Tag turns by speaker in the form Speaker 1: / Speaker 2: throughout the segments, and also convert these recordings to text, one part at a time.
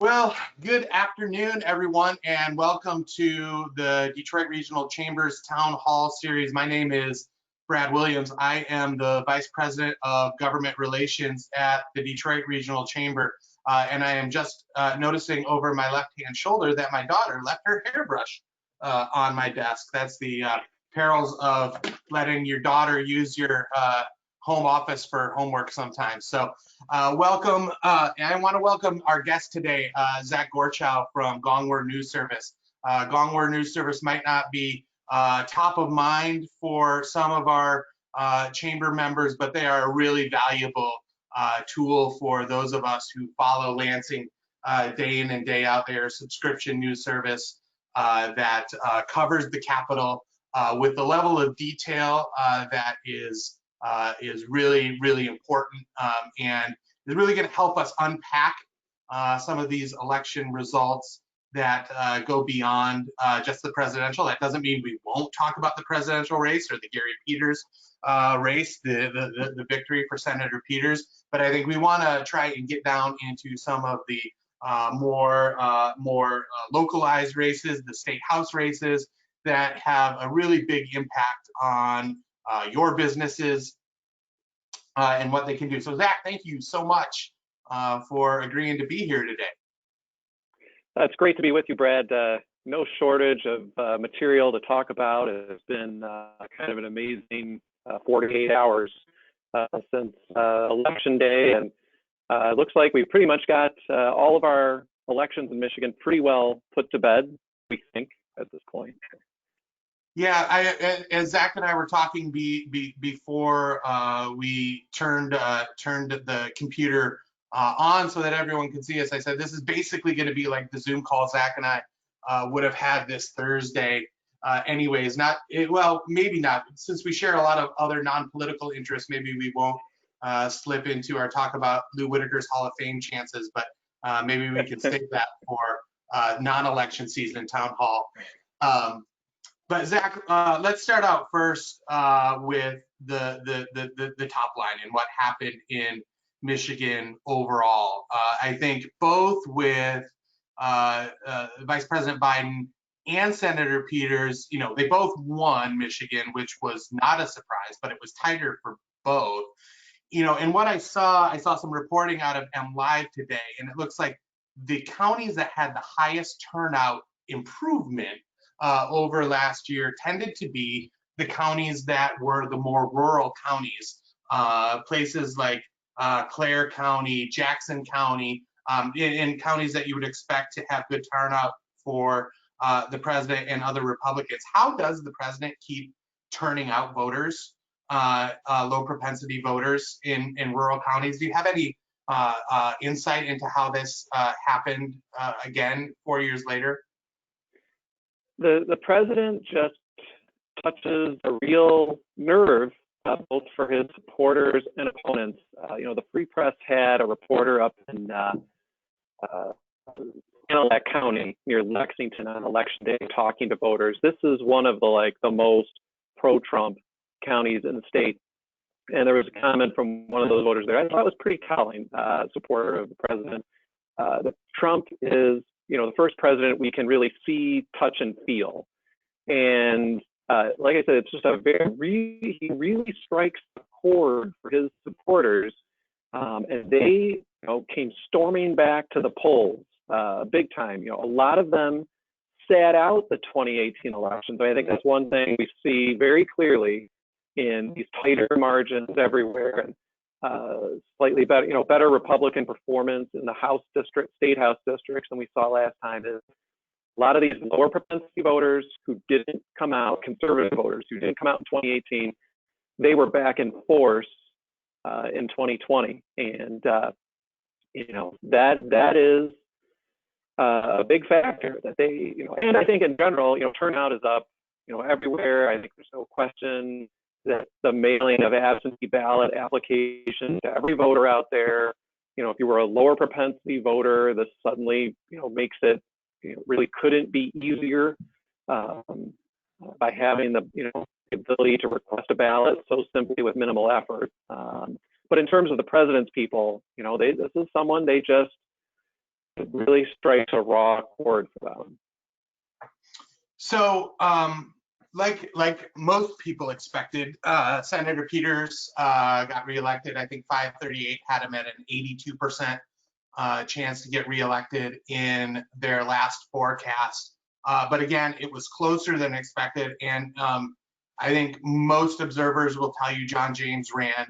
Speaker 1: Well, good afternoon, everyone, and welcome to the Detroit Regional Chambers Town Hall Series. My name is Brad Williams. I am the Vice President of Government Relations at the Detroit Regional Chamber, and I am just noticing over my left-hand shoulder that my daughter left her hairbrush on my desk. That's the perils of letting your daughter use your home office for homework sometimes. So welcome, and I want to welcome our guest today, Zach Gorchow from Gongwer News Service. Gongwer News Service might not be top of mind for some of our chamber members, but they are a really valuable tool for those of us who follow Lansing day in and day out. Their subscription news service that covers the Capitol with the level of detail that is really, really important and is really going to help us unpack some of these election results that go beyond just the presidential. That doesn't mean we won't talk about the presidential race or the Gary Peters race, the victory for Senator Peters, but I think we want to try and get down into some of the more localized races, the state house races that have a really big impact on your businesses and what they can do. So Zach, thank you so much for agreeing to be here today.
Speaker 2: It's great to be with you, Brad. No shortage of material to talk about. It's been kind of an amazing 48 hours since Election Day, and it looks like we've pretty much got all of our elections in Michigan pretty well put to bed, we think, at this point.
Speaker 1: Yeah, as Zach and I were talking before we turned the computer on so that everyone could see us, I said this is basically going to be like the Zoom call Zach and I would have had this Thursday anyways. Well, maybe not. Since we share a lot of other non-political interests, maybe we won't slip into our talk about Lou Whitaker's Hall of Fame chances, but maybe we can save that for non-election season town hall. But Zach, let's start out first with the top line and what happened in Michigan overall. I think both with Vice President Biden and Senator Peters, they both won Michigan, which was not a surprise, but it was tighter for both. And what I saw some reporting out of MLive today, and it looks like the counties that had the highest turnout improvement over last year tended to be the counties that were the more rural counties, places like Clare County, Jackson County, in counties that you would expect to have good turnout for the president and other Republicans. How does the president keep turning out voters, low propensity voters in rural counties? Do you have any insight into how this happened again 4 years later?
Speaker 2: The president just touches a real nerve, both for his supporters and opponents. The Free Press had a reporter up in Anahuac County near Lexington on election day talking to voters. This is one of the most pro-Trump counties in the state. And there was a comment from one of those voters there. I thought it was pretty telling, supporter of the president, that Trump is the first president we can really see, touch, and feel. And like I said, it's just he really strikes the chord for his supporters. And they came storming back to the polls big time. A lot of them sat out the 2018 elections. I think that's one thing we see very clearly in these tighter margins everywhere. And slightly better, better Republican performance in the state house districts than we saw last time. Is a lot of these lower propensity voters who didn't come out, conservative voters who didn't come out in 2018, they were back in force in 2020, and that is a big factor that they, and I think in general, turnout is up, everywhere. I think there's no question that the mailing of absentee ballot applications to every voter out there, if you were a lower propensity voter, this suddenly, makes it, really couldn't be easier by having the, ability to request a ballot so simply with minimal effort. But in terms of the president's people, this is someone they just it really strikes a raw chord for them.
Speaker 1: So, like most people expected, Senator Peters got reelected. I think 538 had him at an 82% chance to get reelected in their last forecast. But again, it was closer than expected. And I think most observers will tell you John James ran,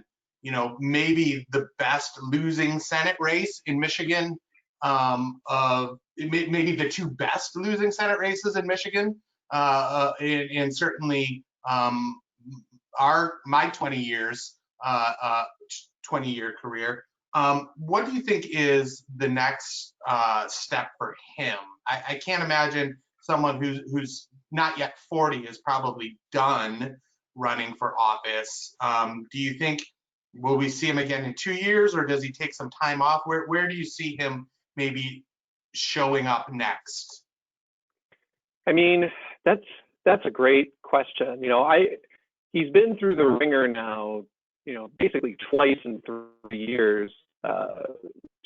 Speaker 1: maybe the best losing Senate race in Michigan, of maybe the two best losing Senate races in Michigan, and certainly my 20 years, 20-year career. What do you think is the next step for him? I can't imagine someone who's not yet 40 is probably done running for office. Do you think, will we see him again in 2 years, or does he take some time off? Where do you see him maybe showing up next?
Speaker 2: I mean, that's a great question. He's been through the ringer now, basically twice in 3 years,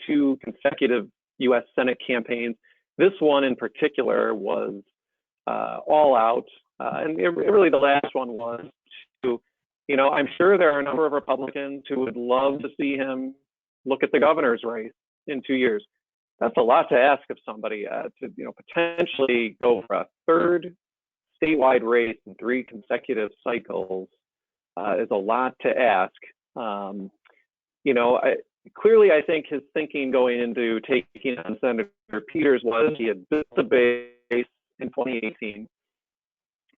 Speaker 2: 2 consecutive U.S. Senate campaigns. This one in particular was all out, and really the last one was to, I'm sure there are a number of Republicans who would love to see him look at the governor's race in 2 years. That's a lot to ask of somebody to, potentially go for a third statewide race in 3 consecutive cycles is a lot to ask. Clearly, I think his thinking going into taking on Senator Peters was he had built the base in 2018,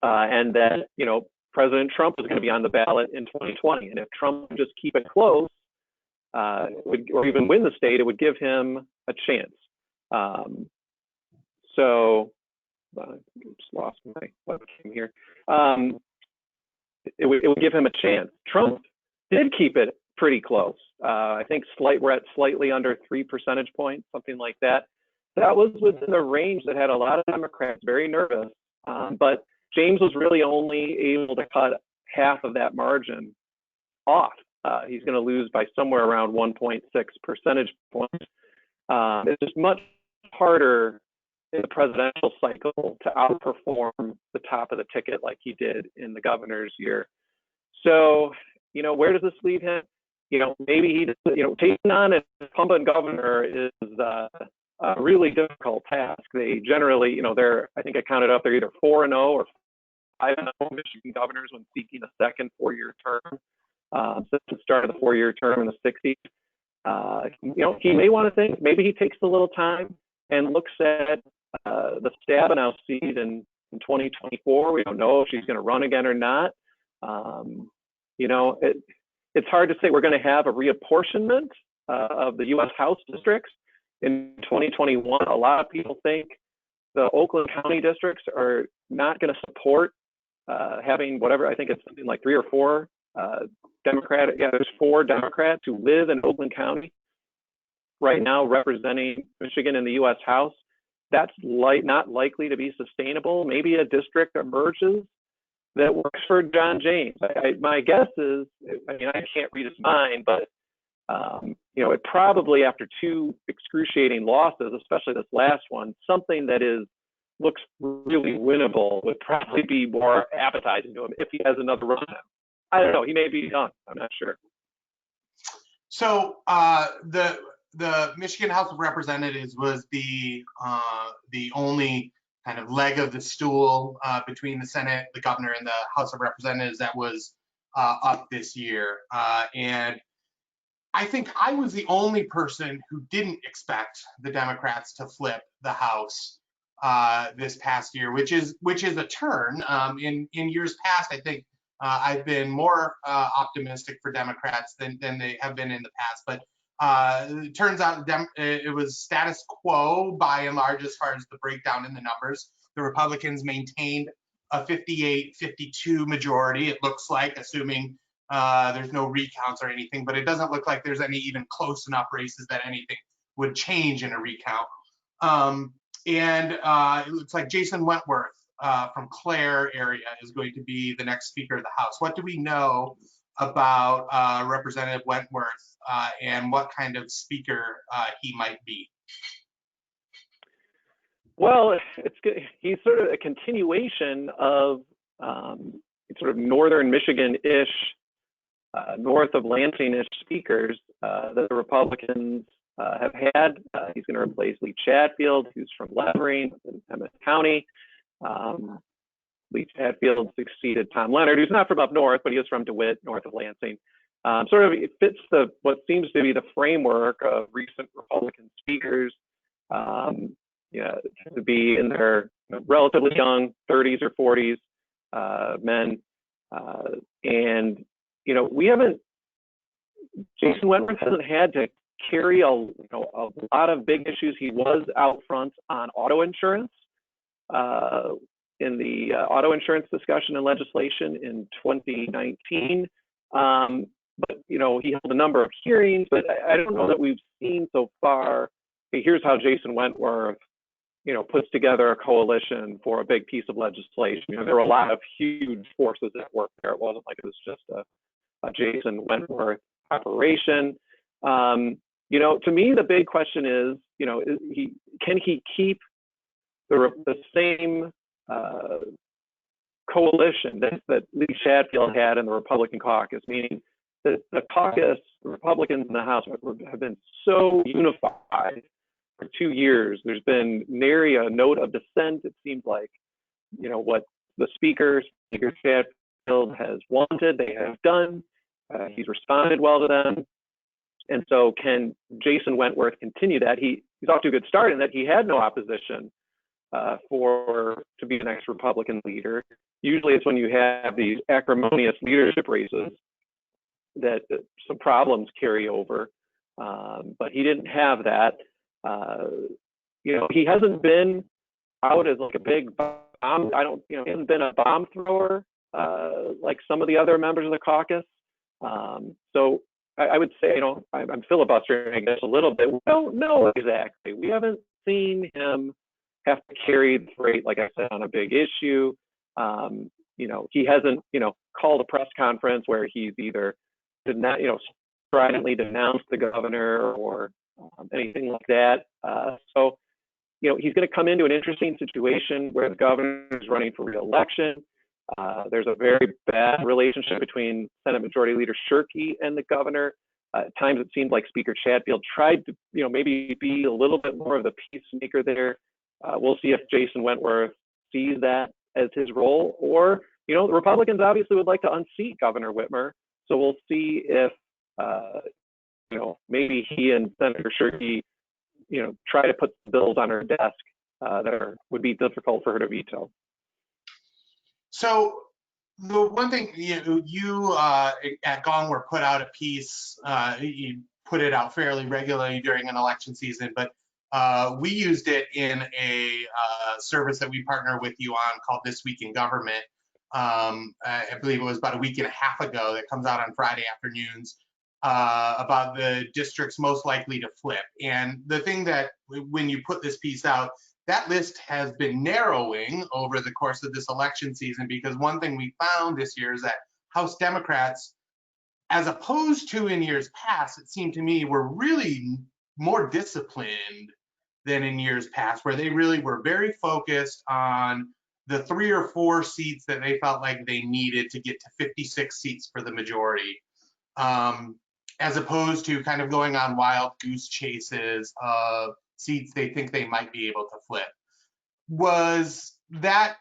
Speaker 2: and that President Trump was going to be on the ballot in 2020, and if Trump would just keep it close, or even win the state, it would give him a chance. So I just lost my webcam here. It would give him a chance. Trump did keep it pretty close. I think we're at slightly under 3 percentage points, something like that. That was within a range that had a lot of Democrats very nervous. But James was really only able to cut half of that margin off. He's going to lose by somewhere around 1.6 percentage points. It's just much harder in the presidential cycle to outperform the top of the ticket like he did in the governor's year. So, where does this leave him? Maybe he, taking on an incumbent governor is a really difficult task. They generally, I think I counted up, they're either 4-0 or 5-0 Michigan governors when seeking a second 4-year term. Since the start of the 4-year term in the 60s. He may want to think, maybe he takes a little time and looks at the Stabenow seat in 2024. We don't know if she's going to run again or not. It's hard to say. We're going to have a reapportionment of the U.S. House districts in 2021. A lot of people think the Oakland County districts are not going to support having whatever, I think it's something like 3 or 4 there's 4 Democrats who live in Oakland County right now representing Michigan in the U.S. House. That's not likely to be sustainable. Maybe a district emerges that works for John James. My guess is, I can't read his mind, but it probably, after 2 excruciating losses, especially this last one, something that looks really winnable would probably be more appetizing to him if he has another run at him. I don't know. He may be done. I'm not sure.
Speaker 1: So the Michigan House of Representatives was the only kind of leg of the stool between the Senate, the governor, and the House of Representatives that was up this year. And I think I was the only person who didn't expect the Democrats to flip the House this past year, which is a turn. In years past, I think I've been more optimistic for Democrats than they have been in the past. But it turns out it was status quo by and large as far as the breakdown in the numbers. The Republicans maintained a 58-52 majority, it looks like, assuming there's no recounts or anything, but it doesn't look like there's any even close enough races that anything would change in a recount. It looks like Jason Wentworth from Clare area is going to be the next Speaker of the House. What do we know about Representative Wentworth and what kind of speaker he might be?
Speaker 2: Well, he's sort of a continuation of sort of northern Michigan-ish, north of Lansing-ish speakers that the Republicans have had. He's going to replace Lee Chatfield, who's from Levering in Emmett County. Lee Chatfield succeeded Tom Leonard, who's not from up north, but he is from DeWitt, north of Lansing. Sort of it fits what seems to be the framework of recent Republican speakers. To be in their relatively young 30s or 40s men, and we haven't. Jason Wentworth hasn't had to carry a lot of big issues. He was out front on auto insurance in the auto insurance discussion and legislation in 2019. But he held a number of hearings, but I don't know that we've seen so far. Hey, here's how Jason Wentworth puts together a coalition for a big piece of legislation. There were a lot of huge forces at work there. It wasn't like it was just a Jason Wentworth operation. To me, the big question is, can he keep the same coalition that Lee Chatfield had in the Republican caucus, meaning that the caucus, the Republicans in the House have been so unified for 2 years. There's been nary a note of dissent. It seems like, what the Speaker Chatfield has wanted, they have done. He's responded well to them. And so can Jason Wentworth continue that? He's off to a good start in that he had no opposition to be the next Republican leader. Usually it's when you have these acrimonious leadership races that some problems carry over. But he didn't have that. He hasn't been out as like a big bomb. He hasn't been a bomb thrower like some of the other members of the caucus. So I would say, I'm filibustering this a little bit. We don't know exactly. We haven't seen him have to carry the freight, like I said, on a big issue. He hasn't, called a press conference where he's either did not, stridently denounced the governor or anything like that. So he's going to come into an interesting situation where the governor is running for re-election. There's a very bad relationship between Senate Majority Leader Shirkey and the governor. At times it seemed like Speaker Chatfield tried to, maybe be a little bit more of the peacemaker there. We'll see if Jason Wentworth sees that as his role, or, the Republicans obviously would like to unseat Governor Whitmer. So we'll see if, maybe he and Senator Shirkey, try to put bills on her desk that would be difficult for her to veto.
Speaker 1: So the one thing you at Gongwer put out a piece, you put it out fairly regularly during an election season, but we used it in a service that we partner with you on called This Week in Government. I believe it was about a week and a half ago, that comes out on Friday afternoons, about the districts most likely to flip. And the thing that when you put this piece out, that list has been narrowing over the course of this election season, because one thing we found this year is that House Democrats, as opposed to in years past, it seemed to me, were really more disciplined than in years past, where they really were very focused on the 3 or 4 seats that they felt like they needed to get to 56 seats for the majority, as opposed to kind of going on wild goose chases of seats they think they might be able to flip. Was that,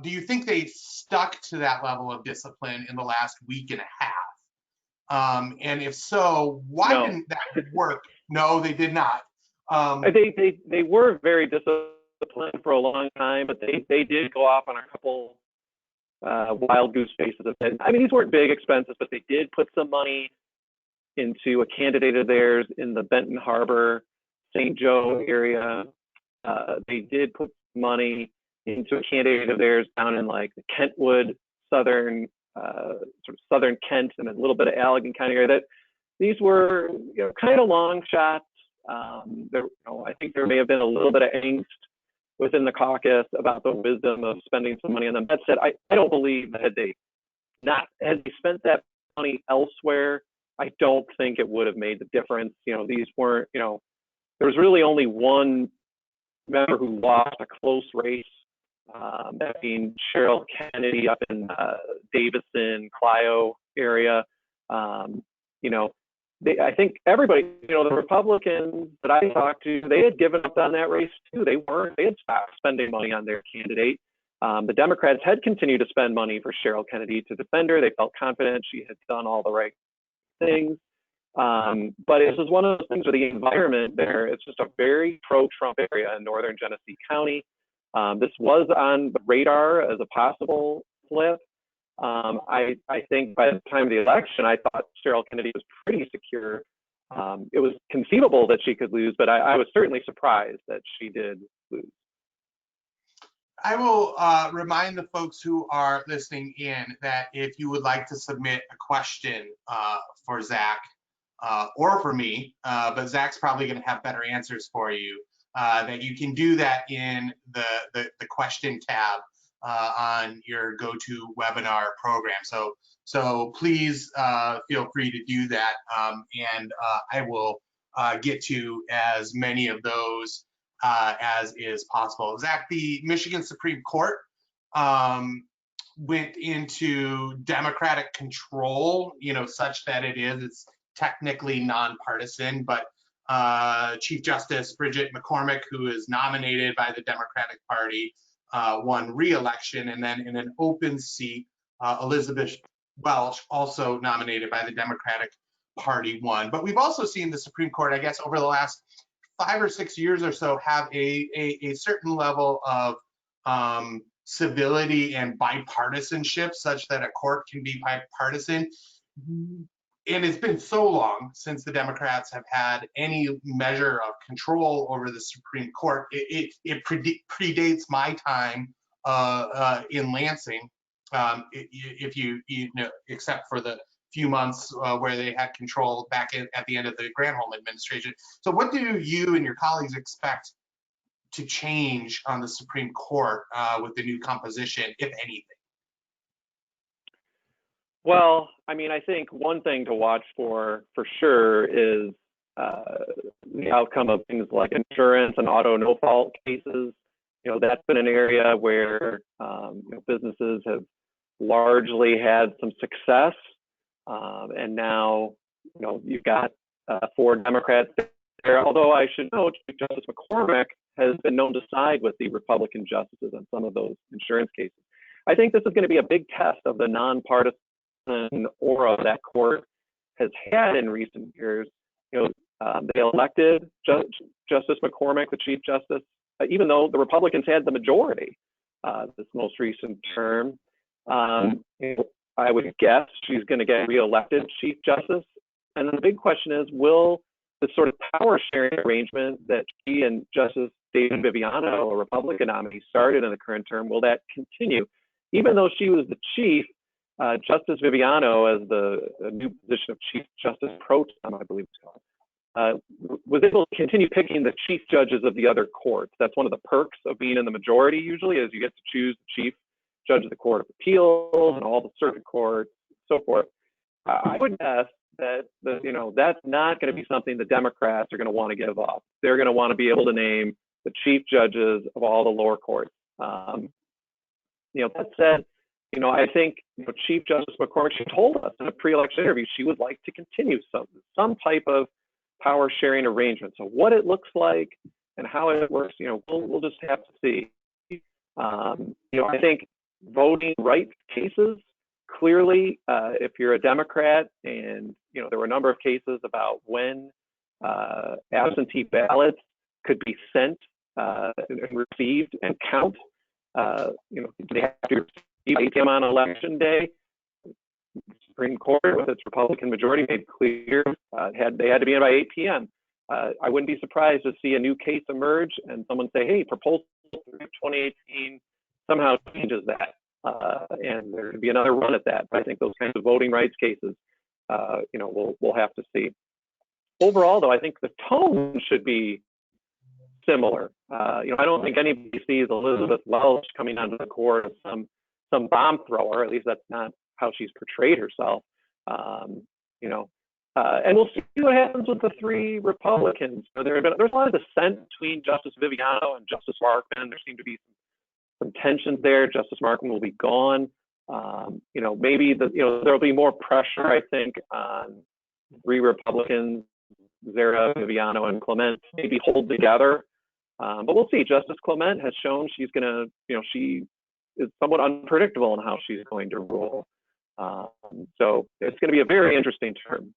Speaker 1: do you think they stuck to that level of discipline in the last week and a half? And if so, why didn't that work? No, they did not.
Speaker 2: They were very disciplined for a long time, but they did go off on a couple wild goose chases. I mean, these weren't big expenses, but they did put some money into a candidate of theirs in the Benton Harbor, St. Joe area. They did put money into a candidate of theirs down in like the Kentwood, southern Kent, and a little bit of Allegan County area. That these were kind of long shots. I think there may have been a little bit of angst within the caucus about the wisdom of spending some money on them. That said, I don't believe that had they spent that money elsewhere, I don't think it would have made the difference. These weren't, there was really only one member who lost a close race, that being Cheryl Kennedy up in Davison, Clio area. You know, I think everybody, you know, the Republicans that I talked to, they had given up on that race too. They had stopped spending money on their candidate. The Democrats had continued to spend money for Cheryl Kennedy to defend her. They felt confident she had done all the right things. But it was one of those things with the environment there. It's just a very pro-Trump area in northern Genesee County. This was on the radar as a possible flip. I think by the time of the election, I thought Cheryl Kennedy was pretty secure. It was conceivable that she could lose, but I was certainly surprised that she did lose.
Speaker 1: I will remind the folks who are listening in that if you would like to submit a question for Zach or for me, but Zach's probably going to have better answers for you, that you can do that in the question tab on your GoToWebinar program. So please feel free to do that, and I will get to as many of those as is possible. Zach, the Michigan Supreme Court went into Democratic control, you know, such that it's technically nonpartisan, but Chief Justice Bridget McCormick, who is nominated by the Democratic Party, won re-election, and then in an open seat, Elizabeth Welch, also nominated by the Democratic Party, won. But we've also seen the Supreme Court, I guess, over the last 5 or 6 years or so, have a certain level of civility and bipartisanship, such that a court can be bipartisan. And it's been so long since the Democrats have had any measure of control over the Supreme Court. It predates my time in Lansing, if you know, except for the few months where they had control back at the end of the Granholm administration. So what do you and your colleagues expect to change on the Supreme Court with the new composition, if anything?
Speaker 2: Well, I mean, I think one thing to watch for sure is the outcome of things like insurance and auto no-fault cases. You know, that's been an area where you know, businesses have largely had some success, and now, you know, you've got 4 Democrats there. Although I should note, Justice McCormick has been known to side with the Republican justices on some of those insurance cases. I think this is going to be a big test of the nonpartisan aura that court has had in recent years. You know, they elected Justice McCormick, the Chief Justice, even though the Republicans had the majority this most recent term. You know, I would guess she's going to get reelected Chief Justice. And then the big question is, will this sort of power sharing arrangement that she and Justice David Viviano, a Republican nominee, started in the current term, will that continue? Even though she was the chief, Justice Viviano, as the new position of Chief Justice Pro Tem, I believe it's called, was able to continue picking the chief judges of the other courts. That's one of the perks of being in the majority, usually, is you get to choose the chief judge of the Court of Appeals and all the circuit courts, so forth. I would guess that you know, that's not going to be something the Democrats are going to want to give up. They're going to want to be able to name the chief judges of all the lower courts. You know, that said, you know, I think, you know, Chief Justice McCormick, she told us in a pre-election interview she would like to continue some type of power sharing arrangement. So what it looks like and how it works, you know, we'll just have to see. You know, I think voting rights cases, clearly, if you're a Democrat, and, you know, there were a number of cases about when absentee ballots could be sent and received and count. You know, they have to receive ATM on election day. The Supreme Court, with its Republican majority, made clear they had to be in by 8 p.m. I wouldn't be surprised to see a new case emerge and someone say, hey, Proposal 2018 somehow changes that. And there could be another run at that. But I think those kinds of voting rights cases, you know, we'll have to see. Overall, though, I think the tone should be similar. You know, I don't think anybody sees Elizabeth Welch coming onto the court as some bomb thrower. At least that's not how she's portrayed herself. You know, And we'll see what happens with the three Republicans. There's a lot of dissent between Justice Viviano and Justice Markman. There seem to be some tensions there. Justice Markman will be gone. Maybe there'll be more pressure, I think, on three Republicans, Zara, Viviano, and Clement, maybe hold together. But we'll see. Justice Clement has shown she's going to, she is somewhat unpredictable in how she's going to rule. So it's going to be a very interesting term.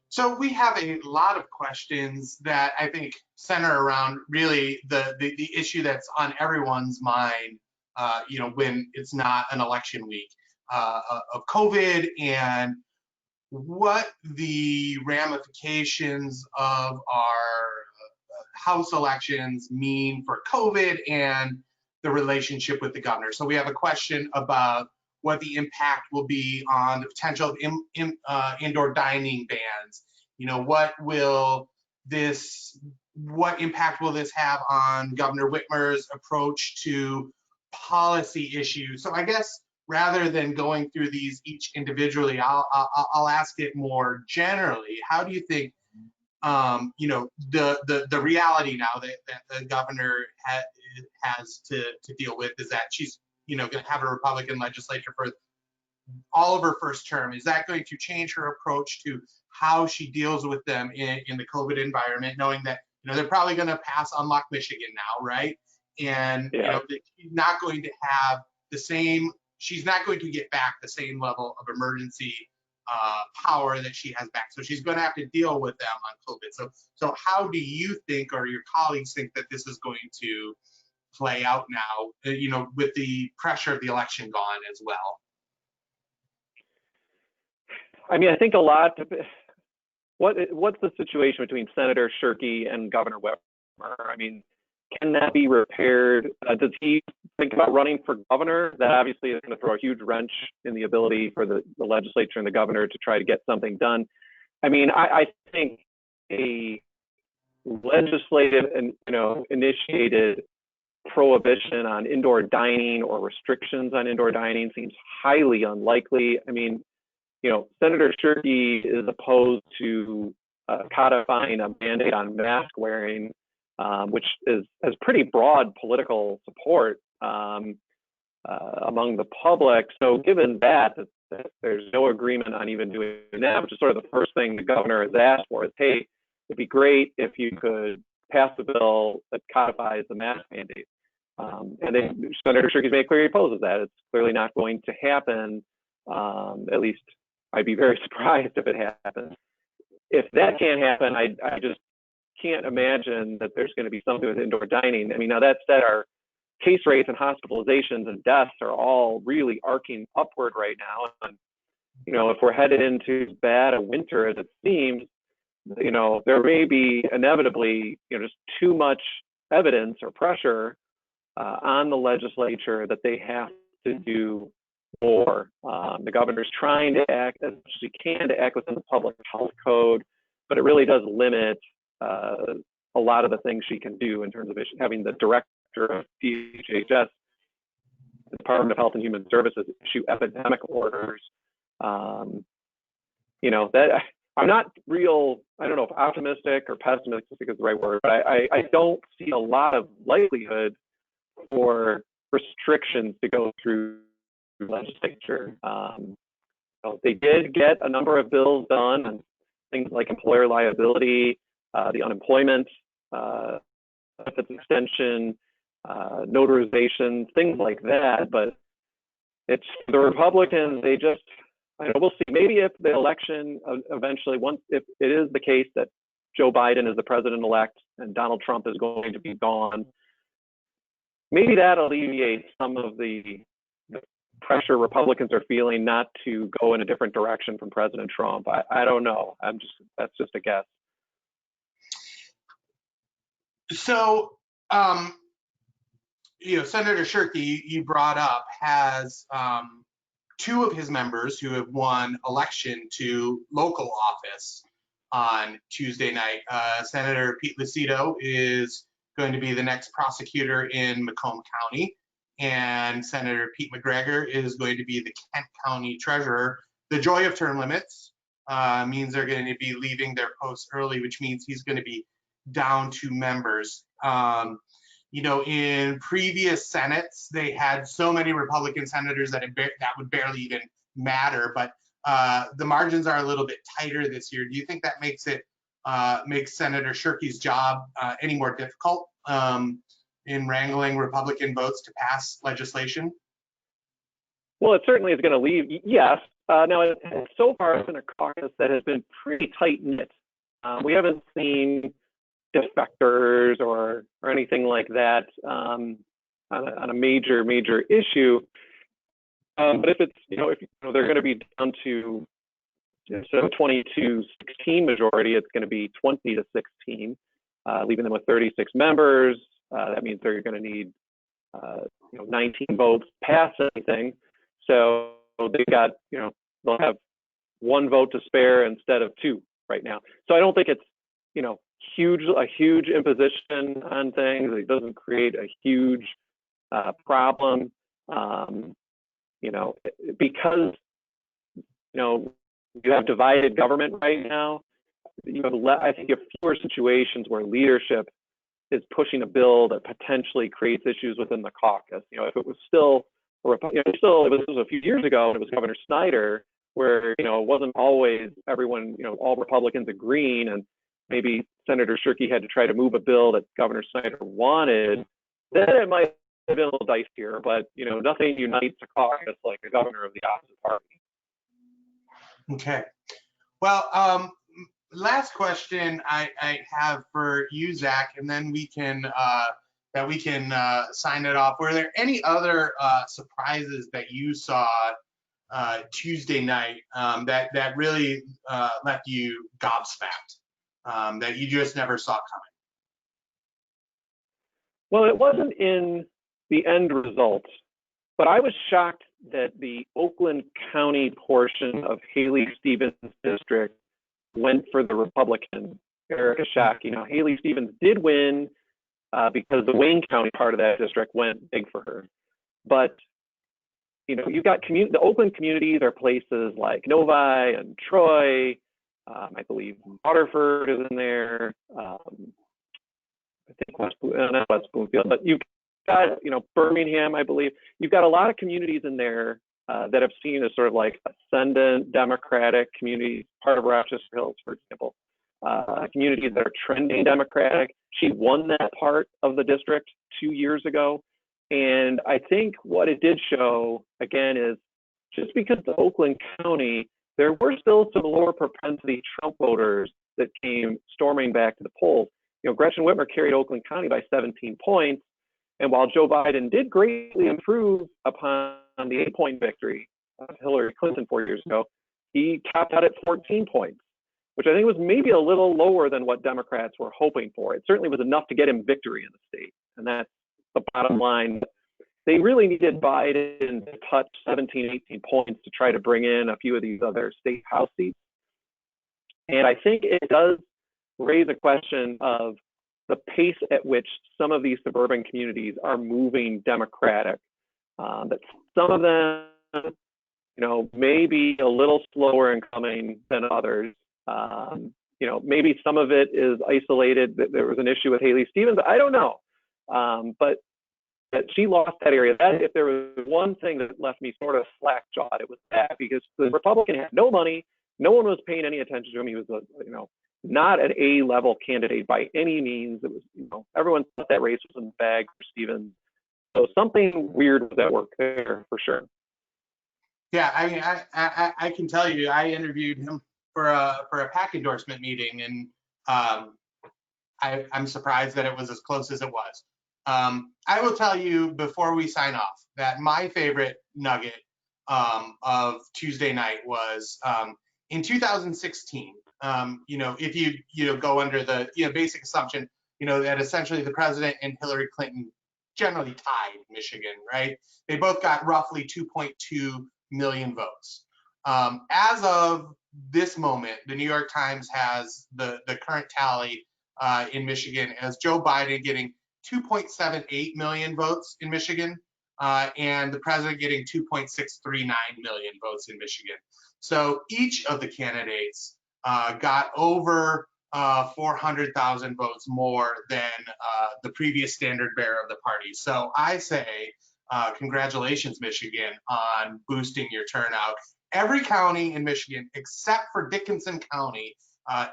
Speaker 1: So we have a lot of questions that I think center around really the issue that's on everyone's mind, when it's not an election week, of COVID and what the ramifications of our House elections mean for COVID and the relationship with the governor. So we have a question about what the impact will be on the potential of indoor dining bans. What impact will this have on Governor Whitmer's approach to policy issues? So I guess rather than going through these each individually, I'll ask it more generally. How do you think, the reality now that the governor has to deal with is that she's going to have a Republican legislature for all of her first term. Is that going to change her approach to how she deals with them in the COVID environment, knowing that they're probably going to pass Unlock Michigan now, right? And she's not going to have the same. She's not going to get back the same level of emergency power that she has back. So she's going to have to deal with them on COVID. So how do you think, or your colleagues think, that this is going to play out now, with the pressure of the election gone as well?
Speaker 2: I mean, I think a lot. What's the situation between Senator Shirkey and Governor Whitmer? I mean, can that be repaired? Does he think about running for governor? That obviously is going to throw a huge wrench in the ability for the legislature and the governor to try to get something done. I mean, I think a legislative and initiated prohibition on indoor dining or restrictions on indoor dining seems highly unlikely. I mean, Senator Shirkey is opposed to codifying a mandate on mask wearing, which has pretty broad political support among the public. So given that there's no agreement on even doing that, which is sort of the first thing the governor has asked for, is, hey, it'd be great if you could pass a bill that codifies the mask mandate. And Senator Shirkey's made clear he opposes that. It's clearly not going to happen. At least I'd be very surprised if it happens. If that can't happen, I just can't imagine that there's going to be something with indoor dining. I mean, now that said, our case rates and hospitalizations and deaths are all really arcing upward right now. And, if we're headed into as bad a winter as it seems, there may be inevitably, just too much evidence or pressure on the legislature that they have to do more. The governor's trying to act as much as he can to act within the public health code, but it really does limit a lot of the things she can do in terms of having the director of DHHS, the Department of Health and Human Services, issue epidemic orders. That I'm not real, I don't know if optimistic or pessimistic is the right word, but I don't see a lot of likelihood for restrictions to go through the legislature. They did get a number of bills done on things like employer liability, the unemployment benefits extension, notarization, things like that. But it's the Republicans, they just, we'll see. Maybe if the election eventually, if it is the case that Joe Biden is the president-elect and Donald Trump is going to be gone, maybe that alleviates some of the pressure Republicans are feeling not to go in a different direction from President Trump. I don't know. That's just a guess.
Speaker 1: So, Senator Shirkey, you brought up, has two of his members who have won election to local office on Tuesday night. Senator Pete Lucido is going to be the next prosecutor in Macomb County, and Senator Pete McGregor is going to be the Kent County treasurer. The joy of term limits, means they're going to be leaving their posts early, which means he's going to be down 2 members. You know, in previous Senates, they had so many Republican senators that that would barely even matter, but the margins are a little bit tighter this year. Do you think that makes Senator Shirkey's job any more difficult in wrangling Republican votes to pass legislation?
Speaker 2: Well, it certainly is going to leave, yes. Now, so far, it's been a caucus that has been pretty tight-knit. We haven't seen defectors or anything like that on a major issue. But if it's, if they're going to be down to, instead of 22-16 majority, it's going to be 20-16, leaving them with 36 members. That means they're going to need 19 votes to pass anything. So they got, they'll have 1 vote to spare instead of 2 right now. So I don't think it's, a huge imposition on things. It doesn't create a huge problem, because, you have divided government right now. You have, I think, you have fewer situations where leadership is pushing a bill that potentially creates issues within the caucus. If it was still, this was a few years ago, and it was Governor Snyder, where it wasn't always everyone, all Republicans agreeing, and maybe Senator Shirkey had to try to move a bill that Governor Snyder wanted. Then it might have been a little dicier, but nothing unites a caucus like a governor of the opposite party.
Speaker 1: Okay. Well, last question I have for you, Zach, and then we can sign it off. Were there any other surprises that you saw Tuesday night that really left you gobsmacked, that you just never saw coming?
Speaker 2: Well, it wasn't in the end result, but I was shocked that the Oakland County portion of Haley Stevens' district went for the Republican, Erica Shack. Haley Stevens did win because the Wayne County part of that district went big for her. But, you've got the Oakland communities are places like Novi and Troy. I believe Waterford is in there. I think not West Bloomfield, but you've got, Birmingham, I believe. You've got a lot of communities in there that have seen as sort of like ascendant Democratic communities, part of Rochester Hills, for example. Communities that are trending Democratic. She won that part of the district 2 years ago. And I think what it did show, again, is just because the Oakland County, there were still some lower propensity Trump voters that came storming back to the polls. Gretchen Whitmer carried Oakland County by 17 points. And while Joe Biden did greatly improve upon the 8-point victory of Hillary Clinton 4 years ago, he capped out at 14 points, which I think was maybe a little lower than what Democrats were hoping for. It certainly was enough to get him victory in the state. And that's the bottom line. They really needed Biden to touch 17, 18 points to try to bring in a few of these other state house seats. And I think it does raise a question of the pace at which some of these suburban communities are moving Democratic. That some of them, may be a little slower in coming than others. Maybe some of it is isolated, that there was an issue with Haley Stevens. I don't know. But she lost that area. That, if there was one thing that left me sort of slack-jawed, it was that, because the Republican had no money. No one was paying any attention to him. He was not an A-level candidate by any means. It was, everyone thought that race was in the bag for Stevens. So something weird was at work there for sure.
Speaker 1: Yeah, I mean, I can tell you, I interviewed him for a PAC endorsement meeting, and I'm surprised that it was as close as it was. I will tell you before we sign off that my favorite nugget of Tuesday night was in 2016. If you go under the basic assumption, that essentially the president and Hillary Clinton generally tied Michigan, right? They both got roughly 2.2 million votes. As of this moment, the New York Times has the current tally in Michigan as Joe Biden getting 2.78 million votes in Michigan, and the president getting 2.639 million votes in Michigan. So each of the candidates got over 400,000 votes more than the previous standard bearer of the party. So I say congratulations, Michigan, on boosting your turnout. Every county in Michigan, except for Dickinson County,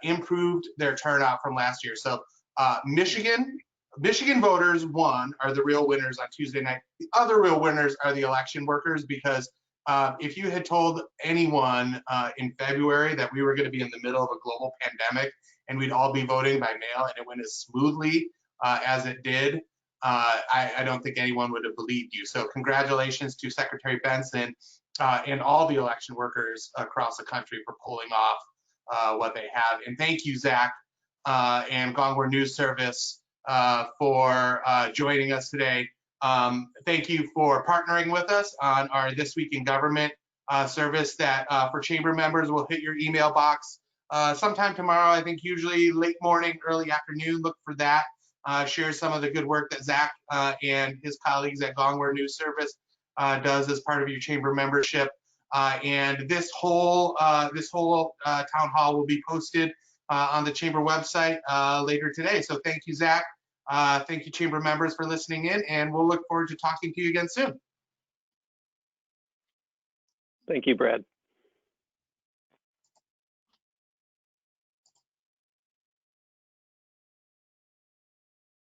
Speaker 1: improved their turnout from last year. So Michigan voters, one, are the real winners on Tuesday night. The other real winners are the election workers, because if you had told anyone in February that we were going to be in the middle of a global pandemic and we'd all be voting by mail and it went as smoothly as it did, I don't think anyone would have believed you. So congratulations to Secretary Benson and all the election workers across the country for pulling off what they have. And thank you, Zach and Gongwer News Service for joining us today. Thank you for partnering with us on our This Week in Government service that for chamber members will hit your email box sometime tomorrow. I think usually late morning, early afternoon. Look for that. Share some of the good work that Zach and his colleagues at Gongwer News Service does as part of your chamber membership. And this whole town hall will be posted on the chamber website later today. So thank you, Zach. Thank you, chamber members, for listening in, and we'll look forward to talking to you again soon.
Speaker 2: Thank you, Brad.